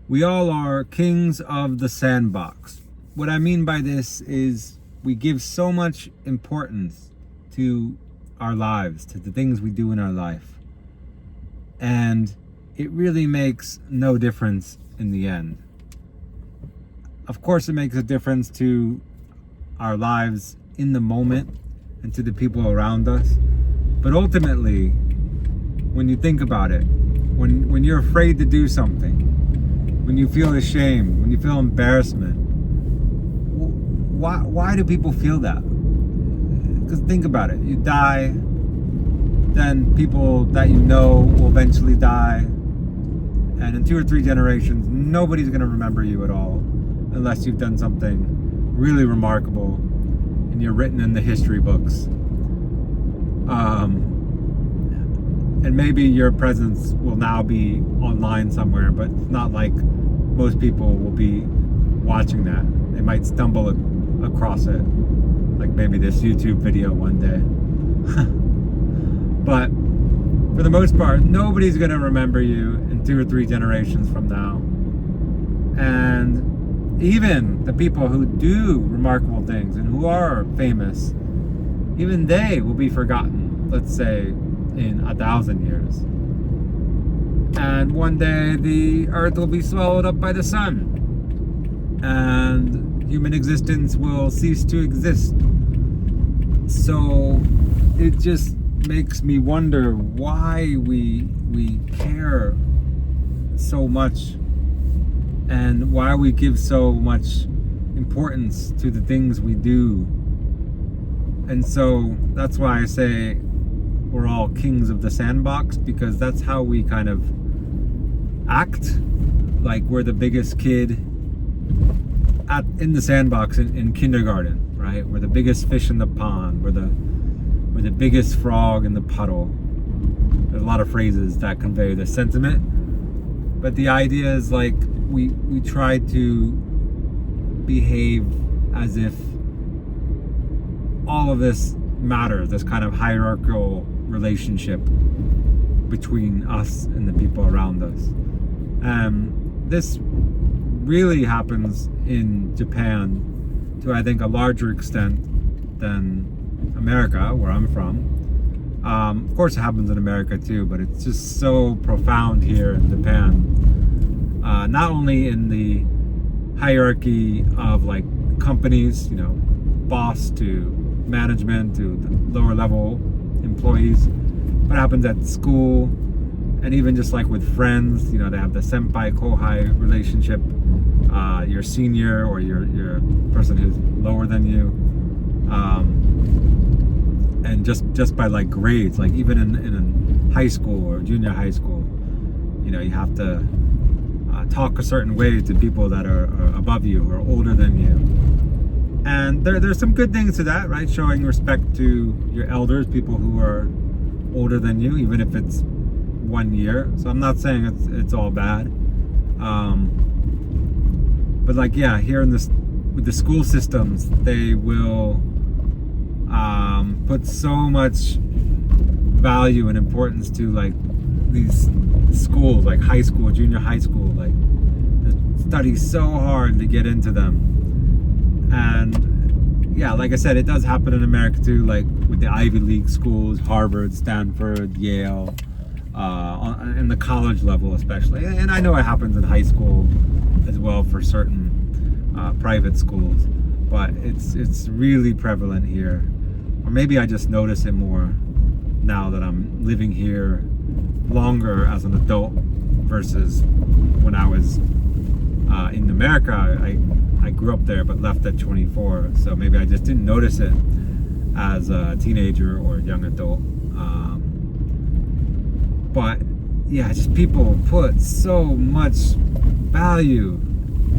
We all are kings of the sandbox. What I mean by this is we give so much importance to our lives, to the things we do in our life. And it really makes no difference in the end. Of course, it makes a difference to our lives in the moment and to the people around us. But ultimately, when you think about it, when you're afraid to do something, when you feel ashamed, when you feel embarrassment, why do people feel that? Because think about it. You die, then people that you know will eventually die, and in 2 or 3 generations, nobody's going to remember you at all unless you've done something really remarkable and you're written in the history books. And maybe your presence will now be online somewhere, but it's not like most people will be watching that. They might stumble across it, like maybe this YouTube video one day. But for the most part, nobody's going to remember you in 2 or 3 generations from now. And even the people who do remarkable things and who are famous, even they will be forgotten, let's say, in 1,000 years. And one day the earth will be swallowed up by the sun, and human existence will cease to exist. So it just makes me wonder why we care so much, and why we give so much importance to the things we do. And so that's why I say we're all kings of the sandbox, because that's how we kind of act like we're the biggest kid in the sandbox in kindergarten, right? We're the biggest fish in the pond. We're the biggest frog in the puddle. There's a lot of phrases that convey this sentiment, but the idea is like we try to behave as if all of this matters, this kind of hierarchal relationship between us and the people around us. This really happens in Japan to, I think, a larger extent than America, where I'm from. Of course it happens in America too, but it's just so profound here in Japan. Not only in the hierarchy of like companies, boss to management to the lower level employees, but it happens at school, and even just like with friends. They have the senpai kohai relationship, your senior or your person who's lower than you, and just by like grades, like even in high school or junior high school, you have to talk a certain way to people that are above you or older than you. And there's some good things to that, right? Showing respect to your elders, people who are older than you, even if it's 1 year. So I'm not saying it's all bad. But like, yeah, here with the school systems, they will put so much value and importance to like these schools, like high school, junior high school, like study so hard to get into them. And yeah, like I said, it does happen in America too, like with the Ivy League schools, Harvard, Stanford, Yale, in the college level especially. And I know it happens in high school as well for certain private schools, but it's really prevalent here. Or maybe I just notice it more now that I'm living here longer as an adult versus when I was in America. I grew up there but left at 24, so maybe I just didn't notice it as a teenager or a young adult. But yeah, just people put so much value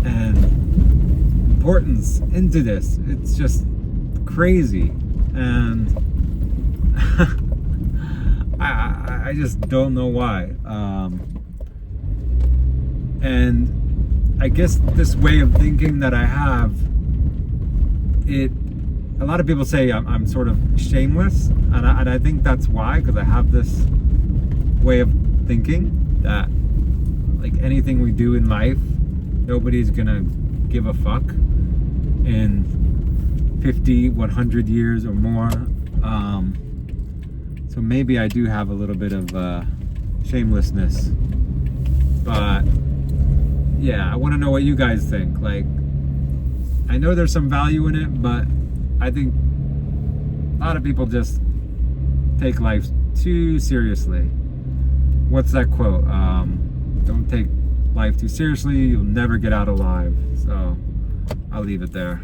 and importance into this. It's just crazy, and I just don't know why. And I guess this way of thinking that I have, a lot of people say I'm sort of shameless, and I think that's why, because I have this way of thinking that like anything we do in life, nobody's gonna give a fuck in 50, 100 years or more. So maybe I do have a little bit of shamelessness. But yeah, I want to know what you guys think. Like, I know there's some value in it, but I think a lot of people just take life too seriously. What's that quote? Don't take life too seriously, you'll never get out alive. So I'll leave it there.